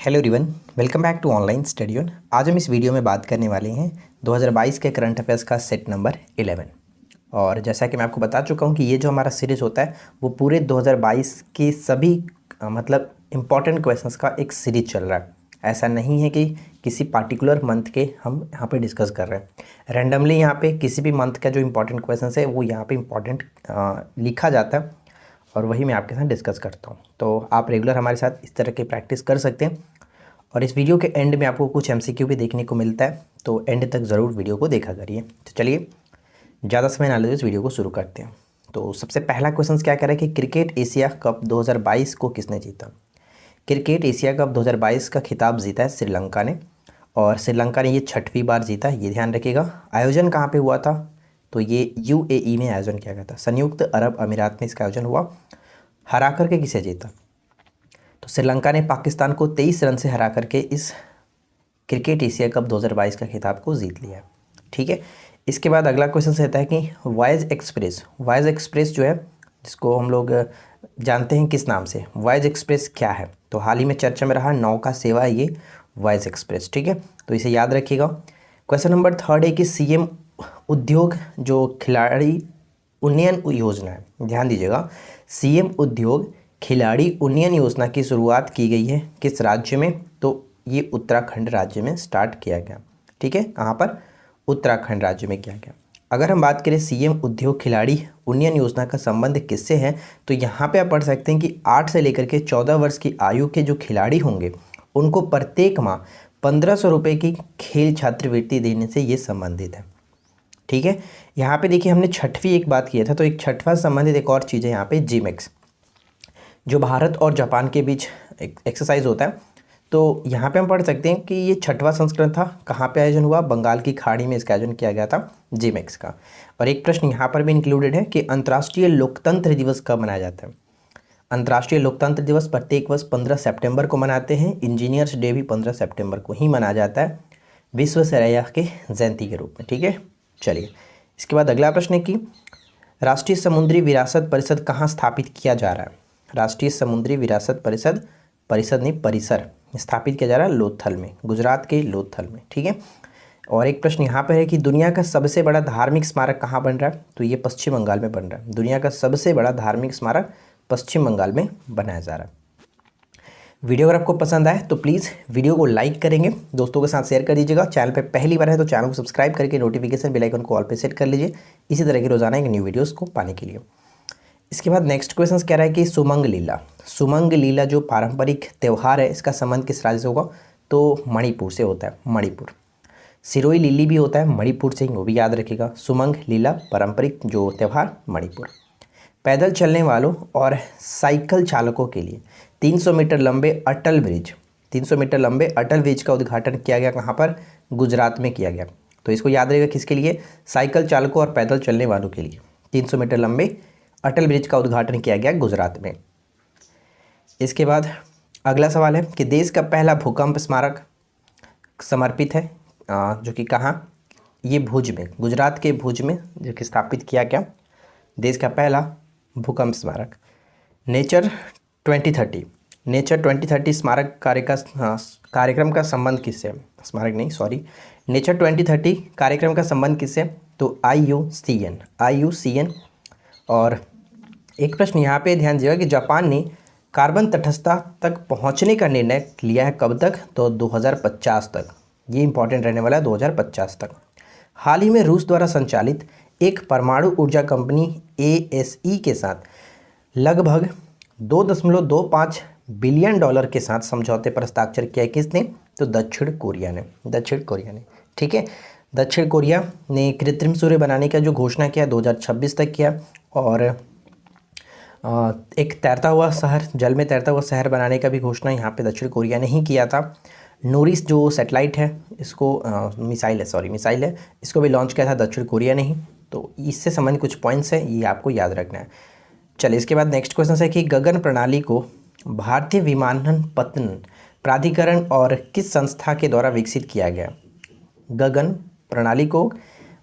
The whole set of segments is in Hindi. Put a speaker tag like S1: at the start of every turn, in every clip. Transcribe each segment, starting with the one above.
S1: Hello everyone, welcome back to online study on. आज हम इस वीडियो में बात करने वाले हैं 2022 के करंट अफेयर्स का सेट नंबर 11। और जैसा कि मैं आपको बता चुका हूं कि ये जो हमारा सीरीज़ होता है वो पूरे 2022 के सभी मतलब इम्पॉर्टेंट क्वेश्चंस का एक सीरीज चल रहा है। ऐसा नहीं है कि किसी पार्टिकुलर मंथ के हम यहाँ पे डिस्कस कर रहे हैं। रैंडमली यहाँ पे किसी भी मंथ का जो इम्पॉर्टेंट क्वेश्चन है वो यहाँ पे इम्पॉर्टेंट लिखा जाता है और वही मैं आपके साथ डिस्कस करता हूँ। तो आप रेगुलर हमारे साथ इस तरह की प्रैक्टिस कर सकते हैं। और इस वीडियो के एंड में आपको कुछ एमसीक्यू भी देखने को मिलता है, तो एंड तक ज़रूर वीडियो को देखा करिए। तो चलिए ज़्यादा समय ना लेते इस वीडियो को शुरू करते हैं। तो सबसे पहला क्वेश्चन क्या कह रहा है कि क्रिकेट एशिया कप 2022 को किसने जीता। क्रिकेट एशिया कप 2022 का खिताब जीता है श्रीलंका ने, और श्रीलंका ने ये 6वीं बार जीता, ये ध्यान रखिएगा। आयोजन कहाँ पर हुआ था, तो ये यूएई में आयोजन किया गया था, संयुक्त अरब अमीरात में इसका आयोजन हुआ। हरा करके किसे जीता, तो श्रीलंका ने पाकिस्तान को 23 रन से हरा करके इस क्रिकेट एशिया कप 2022 का खिताब को जीत लिया। ठीक है, इसके बाद अगला क्वेश्चन रहता है कि वाइज एक्सप्रेस जो है, जिसको हम लोग जानते हैं किस नाम से, वाइज एक्सप्रेस क्या है, तो हाल ही में चर्चा में रहा नौका सेवा है ये वाइज एक्सप्रेस। ठीक है, तो इसे याद रखिएगा। क्वेश्चन नंबर 3 है कि सीएम उद्योग जो खिलाड़ी उन्नयन योजना है, ध्यान दीजिएगा, सीएम उद्योग खिलाड़ी उन्नयन योजना की शुरुआत की गई है किस राज्य में, तो ये उत्तराखंड राज्य में स्टार्ट किया गया। ठीक है, कहाँ पर, उत्तराखंड राज्य में किया गया। अगर हम बात करें सीएम उद्योग खिलाड़ी उन्नयन योजना का संबंध किससे है, तो यहाँ पे आप पढ़ सकते हैं कि 8 से लेकर के 14 वर्ष की आयु के जो खिलाड़ी होंगे उनको प्रत्येक माह 1500 रुपये की खेल छात्रवृत्ति देने से ये संबंधित है। ठीक है, यहाँ पे देखिए हमने 6वीं एक बात किया था, तो एक 6वां संबंधित एक और चीज़ है यहाँ पे जीमैक्स, जो भारत और जापान के बीच एक एक्सरसाइज होता है। तो यहाँ पे हम पढ़ सकते हैं कि ये 6वां संस्करण था, कहाँ पे आयोजन हुआ, बंगाल की खाड़ी में इसका आयोजन किया गया था जीमैक्स का। और एक प्रश्न यहाँ पर भी इंक्लूडेड है कि अंतर्राष्ट्रीय लोकतंत्र दिवस कब मनाया जाता है। अंतर्राष्ट्रीय लोकतंत्र दिवस प्रत्येक वर्ष 15 सितंबर को मनाते हैं। इंजीनियर्स डे भी 15 सितंबर को ही मनाया जाता है, विश्वेश्वरैया के जयंती के रूप में। ठीक है, चलिए इसके बाद अगला प्रश्न है कि राष्ट्रीय समुद्री विरासत परिषद कहाँ स्थापित किया जा रहा है। राष्ट्रीय समुद्री विरासत परिसर स्थापित किया जा रहा है लोथल में, गुजरात के लोथल में। ठीक है, और एक प्रश्न यहाँ पर है कि दुनिया का सबसे बड़ा धार्मिक स्मारक कहाँ बन रहा है, तो ये पश्चिम बंगाल में बन रहा है। दुनिया का सबसे बड़ा धार्मिक स्मारक पश्चिम बंगाल में बनाया जा रहा है। वीडियो अगर आपको पसंद आए तो प्लीज़ वीडियो को लाइक करेंगे, दोस्तों के साथ शेयर कर दीजिएगा। चैनल पे पहली बार है तो चैनल को सब्सक्राइब करके नोटिफिकेशन बेल आइकन को ऑल पे सेट कर लीजिए, इसी तरह की रोजाना एक न्यू वीडियोस को पाने के लिए। इसके बाद नेक्स्ट क्वेश्चन कह रहा है कि सुमंग लीला जो पारंपरिक त्यौहार है, इसका संबंध किस राज्य से होगा, तो मणिपुर से होता है, मणिपुर। सिरोई लिली भी होता है मणिपुर से, वो भी याद रखिएगा। सुमंग लीला पारंपरिक जो त्यौहार, मणिपुर। पैदल चलने वालों और साइकिल चालकों के लिए 300 मीटर लंबे अटल ब्रिज का उद्घाटन किया गया, कहाँ पर, गुजरात में किया गया। तो इसको याद रहेगा किसके लिए, साइकिल चालकों और पैदल चलने वालों के लिए 300 मीटर लंबे अटल ब्रिज का उद्घाटन किया गया गुजरात में। इसके बाद अगला सवाल है कि देश का पहला भूकंप स्मारक समर्पित है जो कि कहाँ, ये भुज में, गुजरात के भुज में जो कि स्थापित किया गया देश का पहला भूकंप स्मारक। नेचर 2030 स्मारक कार्यक्रम का संबंध किससे, नेचर 2030 कार्यक्रम का संबंध किससे, तो IUCN। और एक प्रश्न यहाँ पे ध्यान दीजिएगा कि जापान ने कार्बन तटस्थता तक पहुँचने का निर्णय लिया है कब तक, तो 2050 तक। ये इंपॉर्टेंट रहने वाला है, 2050 तक। हाल ही में रूस द्वारा संचालित एक परमाणु ऊर्जा कंपनी ASE के साथ लगभग $2.25 बिलियन के साथ समझौते पर हस्ताक्षर किया है किसने, तो दक्षिण कोरिया ने। ठीक है, दक्षिण कोरिया ने कृत्रिम सूर्य बनाने का जो घोषणा किया 2026 तक किया, और एक तैरता हुआ शहर, जल में तैरता हुआ शहर बनाने का भी घोषणा यहाँ पे दक्षिण कोरिया ने ही किया था। नूरिस जो सैटेलाइट है, इसको मिसाइल है, इसको भी लॉन्च किया था दक्षिण कोरिया ने ही। तो इससे संबंधित कुछ पॉइंट्स हैं, ये आपको याद रखना है। चलिए इसके बाद नेक्स्ट क्वेश्चन है कि गगन प्रणाली को भारतीय विमानपत्तन प्राधिकरण और किस संस्था के द्वारा विकसित किया गया। गगन प्रणाली को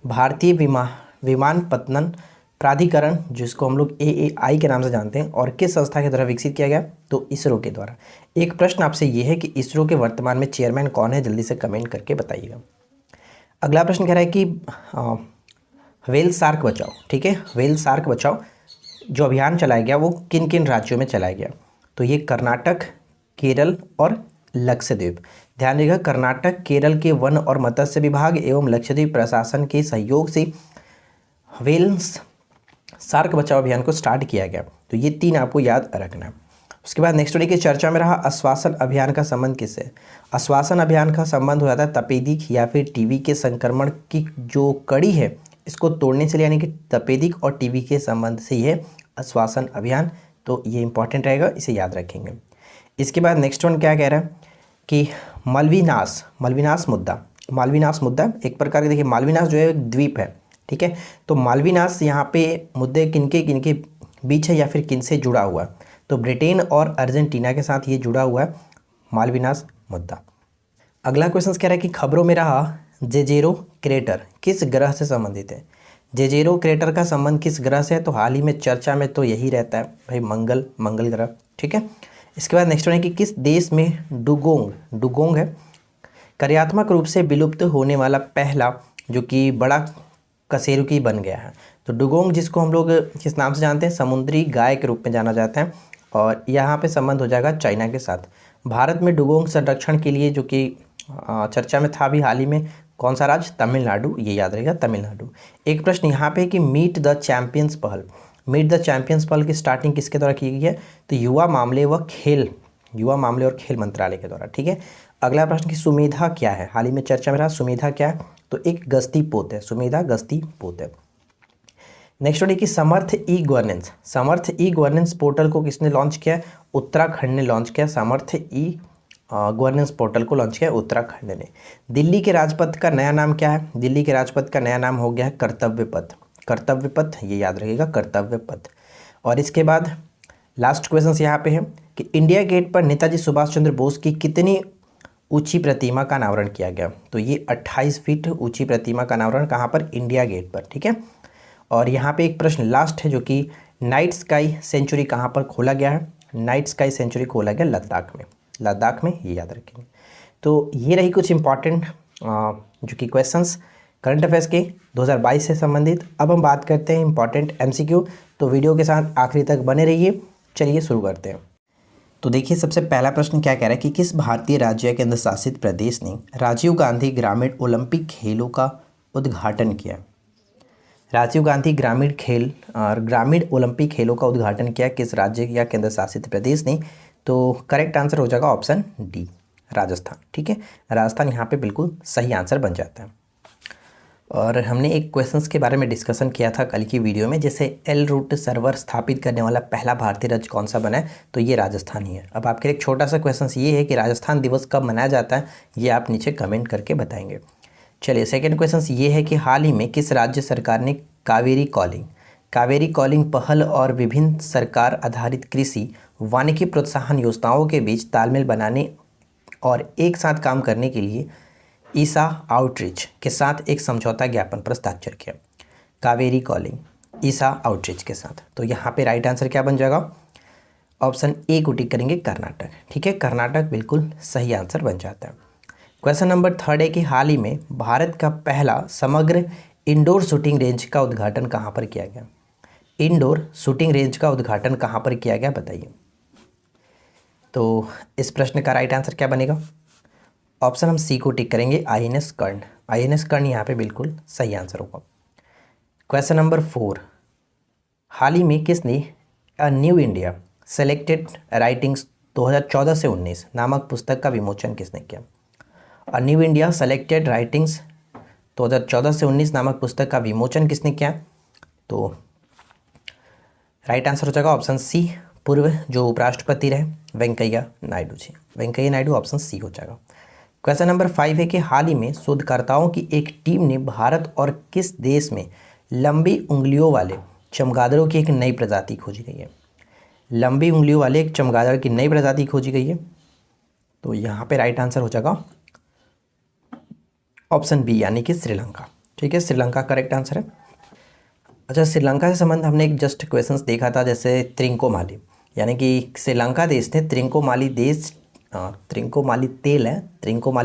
S1: भारतीय विमानपत्तन प्राधिकरण जिसको हम लोग AAI के नाम से जानते हैं और किस संस्था के द्वारा विकसित किया गया, तो इसरो के द्वारा। एक प्रश्न आपसे ये है कि इसरो के वर्तमान में चेयरमैन कौन है, जल्दी से कमेंट करके बताइएगा। अगला प्रश्न कह रहा है कि व्हेल शार्क बचाओ, ठीक है, व्हेल शार्क बचाओ जो अभियान चलाया गया वो किन किन राज्यों में चलाया गया, तो ये कर्नाटक, केरल और लक्षद्वीप। ध्यान रखिएगा, कर्नाटक, केरल के वन और मत्स्य विभाग एवं लक्षद्वीप प्रशासन के सहयोग से व्हेल शार्क बचाओ अभियान को स्टार्ट किया गया। तो ये 3 आपको याद रखना है। उसके बाद नेक्स्ट की चर्चा में रहा आश्वासन अभियान का संबंध किससे। आश्वासन अभियान का संबंध हो जाता है तपेदिक या फिर टीबी के संक्रमण की जो कड़ी है इसको तोड़ने से, यानी कि तपेदिक और टीबी के संबंध से ये आश्वासन अभियान, तो ये इंपॉर्टेंट रहेगा, इसे याद रखेंगे। इसके बाद नेक्स्ट वन क्या कह रहा है कि मालविनास मुद्दा एक प्रकार के, देखिए मालविनास जो है एक द्वीप है, ठीक है, तो मालविनास यहाँ पे मुद्दे किनके बीच है या फिर किन से जुड़ा हुआ है, तो ब्रिटेन और अर्जेंटीना के साथ ये जुड़ा हुआ है मालविनास मुद्दा। अगला क्वेश्चन कह रहा है कि खबरों में रहा जेजेरो क्रेटर किस ग्रह से संबंधित है। जेजेरो क्रेटर का संबंध किस ग्रह से है, तो हाल ही में चर्चा में तो यही रहता है भाई मंगल ग्रह, ठीक है। इसके बाद नेक्स्ट है कि किस देश में डुगोंग है कार्यात्मक रूप से विलुप्त होने वाला पहला जो कि बड़ा कशेरुकी बन गया है। तो डुगोंग जिसको हम लोग किस नाम से जानते हैं, समुद्री गाय के रूप में जाना जाता है, और यहाँ पे संबंध हो जाएगा चाइना के साथ। भारत में डुगोंग संरक्षण के लिए जो कि चर्चा में था अभी हाल ही में, कौन सा राज्य, तमिलनाडु, ये याद रहेगा तमिलनाडु। एक प्रश्न यहाँ पे कि मीट द चैंपियंस पहल की स्टार्टिंग किसके द्वारा की गई है, तो युवा मामले और खेल मंत्रालय के द्वारा, ठीक है। अगला प्रश्न कि सुमेधा क्या है, हाल ही में चर्चा में रहा सुमेधा क्या है, तो एक गश्ती पोत है, सुमेधा गश्ती पोत है। नेक्स्ट है कि समर्थ ई गवर्नेंस पोर्टल को किसने लॉन्च किया, उत्तराखंड ने लॉन्च किया। समर्थ ई गवर्नेंस पोर्टल को लॉन्च किया उत्तराखंड ने। दिल्ली के राजपथ का नया नाम क्या है, दिल्ली के राजपथ का नया नाम हो गया है कर्तव्य पथ, ये याद रखिएगा कर्तव्य पथ। और इसके बाद लास्ट क्वेश्चन यहाँ पे है कि इंडिया गेट पर नेताजी सुभाष चंद्र बोस की कितनी ऊंची प्रतिमा का अनावरण किया गया, तो ये 28 फीट ऊंची प्रतिमा का अनावरण कहाँ पर, इंडिया गेट पर, ठीक है। और यहाँ पे एक प्रश्न लास्ट है जो कि नाइट स्काई सेंचुरी कहाँ पर खोला गया है, नाइट स्काई सेंचुरी खोला गया लद्दाख में, ये याद रखेंगे। तो ये रही कुछ इंपॉर्टेंट जो कि क्वेश्चंस करंट अफेयर्स के 2022 से संबंधित। अब हम बात करते हैं इंपॉर्टेंट MCQ, तो वीडियो के साथ आखिरी तक बने रहिए। चलिए शुरू करते हैं। तो देखिए सबसे पहला प्रश्न क्या कह रहा है कि किस भारतीय राज्य या केंद्र शासित प्रदेश ने राजीव गांधी ग्रामीण ओलंपिक खेलों का उद्घाटन किया। राजीव गांधी ग्रामीण ओलंपिक खेलों का उद्घाटन किया किस राज्य या केंद्र शासित प्रदेश ने, तो करेक्ट आंसर हो जाएगा ऑप्शन डी, राजस्थान, ठीक है। राजस्थान यहाँ पे बिल्कुल सही आंसर बन जाता है। और हमने एक क्वेश्चंस के बारे में डिस्कशन किया था कल की वीडियो में, जैसे एल रूट सर्वर स्थापित करने वाला पहला भारतीय राज्य कौन सा बना है, तो ये राजस्थान ही है। अब आपके लिए एक छोटा सा क्वेश्चन ये है कि राजस्थान दिवस कब मनाया जाता है, ये आप नीचे कमेंट करके बताएंगे। चलिए सेकेंड क्वेश्चन ये है कि हाल ही में किस राज्य सरकार ने कावेरी कॉलिंग पहल और विभिन्न सरकार आधारित कृषि वानिकी प्रोत्साहन योजनाओं के बीच तालमेल बनाने और एक साथ काम करने के लिए ईसा आउटरीच के साथ एक समझौता ज्ञापन पर हस्ताक्षर किया। कावेरी कॉलिंग ईसा आउटरीच के साथ, तो यहाँ पे राइट आंसर क्या बन जाएगा, ऑप्शन ए को टिक करेंगे कर्नाटक, ठीक है, कर्नाटक बिल्कुल सही आंसर बन जाता है। क्वेश्चन नंबर 3 है कि हाल ही में भारत का पहला समग्र इंडोर शूटिंग रेंज का उद्घाटन कहाँ पर किया गया, इंडोर शूटिंग रेंज का उद्घाटन कहाँ पर किया गया बताइए। तो इस प्रश्न का राइट आंसर क्या बनेगा, ऑप्शन हम सी को टिक करेंगे INS कर्ण यहाँ पे बिल्कुल सही आंसर होगा। क्वेश्चन नंबर 4, हाल ही में किसने a new India selected writings 2014 से 19 नामक पुस्तक का विमोचन किसने किया। A new India selected writings 2014 से 19 नामक पुस्तक का विमोचन किसने किया, तो राइट आंसर हो जाएगा ऑप्शन सी, पूर्व जो उपराष्ट्रपति रहे वेंकैया नायडू जी, वेंकैया नायडू, ऑप्शन सी हो जाएगा। क्वेश्चन नंबर 5 है कि हाल ही में शोधकर्ताओं की एक टीम ने भारत और किस देश में लंबी उंगलियों वाले चमगादड़ों की एक नई प्रजाति खोजी गई है। लंबी उंगलियों वाले एक चमगादड़ की नई प्रजाति खोजी गई है, तो यहाँ पे राइट आंसर हो जाएगा ऑप्शन बी यानी कि श्रीलंका, ठीक है, श्रीलंका करेक्ट आंसर है। अच्छा, श्रीलंका से संबंध हमने एक जस्ट क्वेश्चंस देखा था, जैसे त्रिंकोमाली, यानी कि श्रीलंका देश ने त्रिंकोमाली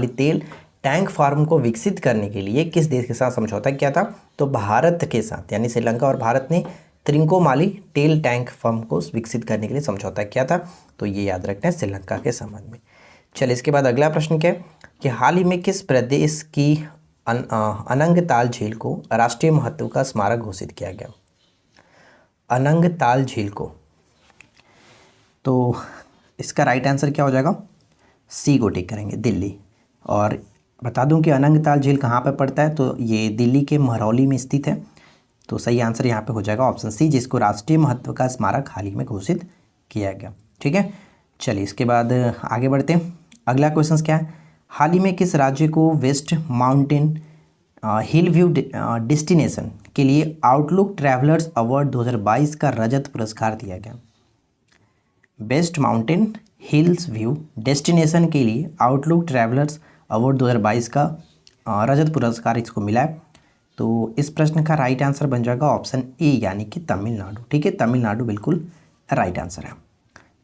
S1: तेल टैंक फार्म को विकसित करने के लिए किस देश के साथ समझौता किया था? तो भारत के साथ, यानी श्रीलंका और भारत ने त्रिंकोमाली तेल टैंक फार्म को विकसित करने के लिए समझौता किया था। तो ये याद रखना है श्रीलंका के संबंध में। चलिए, इसके बाद अगला प्रश्न क्या है कि हाल ही में किस प्रदेश की अनंगताल झील को राष्ट्रीय महत्व का स्मारक घोषित किया गया? अनंगताल झील को, तो इसका राइट आंसर क्या हो जाएगा? सी को टिक करेंगे, दिल्ली। और बता दूं कि अनंगताल झील कहाँ पर पड़ता है, तो ये दिल्ली के महरौली में स्थित है। तो सही आंसर यहाँ पे हो जाएगा ऑप्शन सी, जिसको राष्ट्रीय महत्व का स्मारक हाल ही में घोषित किया गया। ठीक है, चलिए इसके बाद आगे बढ़ते हैं। अगला क्वेश्चन क्या है? हाल ही में किस राज्य को west mountain hill view destination के लिए आउटलुक ट्रैवलर्स अवार्ड 2022 का रजत पुरस्कार दिया गया? Best mountain hills view destination के लिए आउटलुक ट्रैवलर्स अवार्ड 2022 का रजत पुरस्कार इसको मिला है। तो इस प्रश्न का राइट आंसर बन जाएगा ऑप्शन ए, यानी कि तमिलनाडु। ठीक है, तमिलनाडु बिल्कुल राइट आंसर है।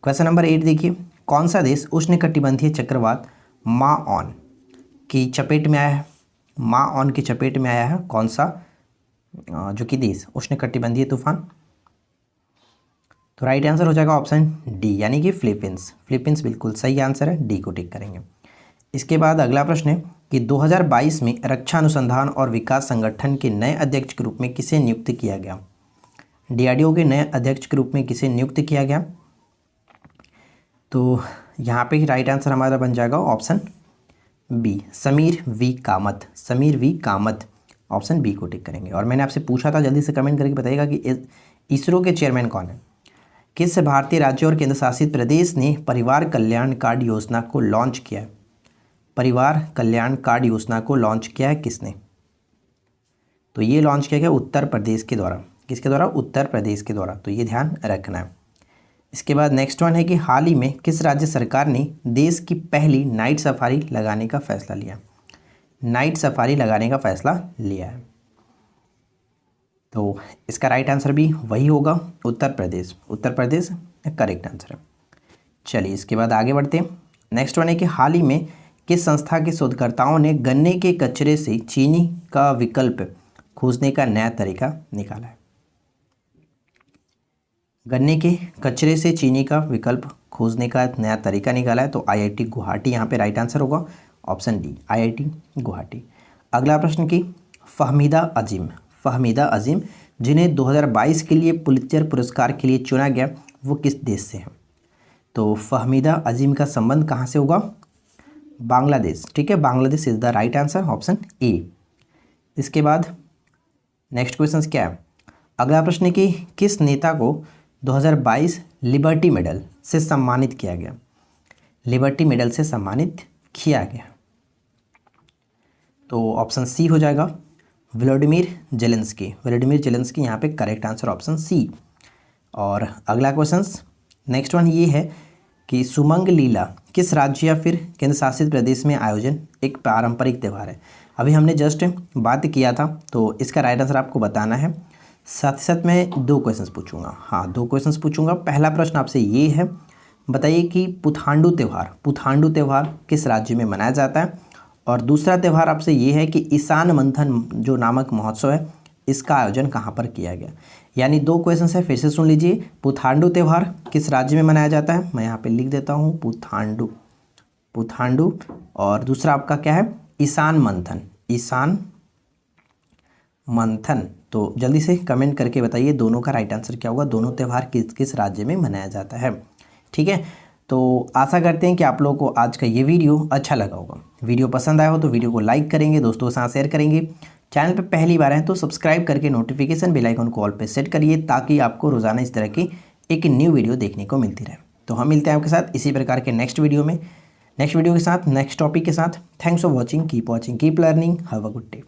S1: क्वेश्चन नंबर 8 देखिए, कौन सा देश उष्णकटिबंधीय चक्रवात माऑन की चपेट में आया है? माऑन की चपेट में आया है कौन सा जो कि देश उष्णकटिबंधीय तूफान? तो राइट आंसर हो जाएगा ऑप्शन डी, यानी कि फिलीपींस। फिलीपींस बिल्कुल सही आंसर है, डी को टिक करेंगे। इसके बाद अगला प्रश्न है कि 2022 में रक्षा अनुसंधान और विकास संगठन के नए अध्यक्ष के रूप में किसे नियुक्त किया गया? डीआरडीओ के नए अध्यक्ष के रूप में किसे नियुक्त किया गया? तो यहाँ पे राइट आंसर हमारा बन जाएगा option B, Sameer V Kamath. Sameer V Kamath, option B को टिक करेंगे। और मैंने आपसे पूछा था, जल्दी से कमेंट करके बताइएगा कि इसरो के चेयरमैन कौन है? किस भारतीय राज्य और केंद्र शासित प्रदेश ने परिवार कल्याण कार्ड योजना को लॉन्च किया है? परिवार कल्याण कार्ड योजना को लॉन्च किया है किसने? तो ये लॉन्च किया गया उत्तर प्रदेश के द्वारा। किसके द्वारा? उत्तर प्रदेश के द्वारा। तो ये ध्यान रखना है। इसके बाद नेक्स्ट वन है कि हाल ही में किस राज्य सरकार ने देश की पहली नाइट सफारी लगाने का फैसला लिया? नाइट सफारी लगाने का फैसला लिया है। तो इसका राइट आंसर भी वही होगा, उत्तर प्रदेश। उत्तर प्रदेश करेक्ट आंसर है। चलिए इसके बाद आगे बढ़ते हैं। नेक्स्ट वन है कि हाल ही में किस संस्था के शोधकर्ताओं ने गन्ने के कचरे से चीनी का विकल्प खोजने का नया तरीका निकाला है? गन्ने के कचरे से चीनी का विकल्प खोजने का नया तरीका निकाला है। तो आईआईटी गुवाहाटी यहाँ पे राइट आंसर होगा, ऑप्शन डी, आईआईटी गुवाहाटी। अगला प्रश्न की फहमीदा अजीम जिन्हें 2022 के लिए पुलित्जर पुरस्कार के लिए चुना गया, वो किस देश से हैं? तो फहमीदा अजीम का संबंध कहाँ से होगा? बांग्लादेश। ठीक है, Bangladesh is the right answer, option A. इसके बाद नेक्स्ट क्वेश्चन क्या है? अगला प्रश्न है कि किस नेता को 2022 लिबर्टी मेडल से सम्मानित किया गया? लिबर्टी मेडल से सम्मानित किया गया, तो ऑप्शन सी हो जाएगा, व्लादिमीर जेलेंस्की। व्लादिमीर जेलेंस्की यहाँ पे करेक्ट आंसर, ऑप्शन सी। और अगला क्वेश्चन नेक्स्ट वन ये है कि सुमंग लीला किस राज्य या फिर केंद्र शासित प्रदेश में आयोजन एक पारंपरिक त्यौहार है? अभी हमने जस्ट बात किया था, तो इसका राइट आंसर आपको बताना है। साथ ही साथ मैं 2 क्वेश्चंस पूछूंगा। हाँ, 2 क्वेश्चंस पूछूंगा। पहला प्रश्न आपसे ये है, बताइए कि पुथांडु त्यौहार किस राज्य में मनाया जाता है? और दूसरा त्यौहार आपसे ये है कि ईशान मंथन जो नामक महोत्सव है, इसका आयोजन कहाँ पर किया गया? यानी 2 क्वेश्चन है, फिर से सुन लीजिए। पुथांडु त्यौहार किस राज्य में मनाया जाता है? मैं यहाँ पे लिख देता हूँ पुथांडु। और दूसरा आपका क्या है? ईशान मंथन। तो जल्दी से कमेंट करके बताइए दोनों का राइट आंसर क्या होगा, दोनों त्यौहार किस किस राज्य में मनाया जाता है। ठीक है, तो आशा करते हैं कि आप लोगों को आज का ये वीडियो अच्छा लगा होगा। वीडियो पसंद आया हो तो वीडियो को लाइक करेंगे, दोस्तों के साथ शेयर करेंगे। चैनल पर पहली बार हैं तो सब्सक्राइब करके नोटिफिकेशन बेल आइकन को ऑल पे सेट करिए, ताकि आपको रोजाना इस तरह की एक न्यू वीडियो देखने को मिलती रहे। तो हम मिलते हैं आपके साथ इसी प्रकार के नेक्स्ट वीडियो के साथ, नेक्स्ट टॉपिक के साथ। Thanks for watching, keep learning, have a good day.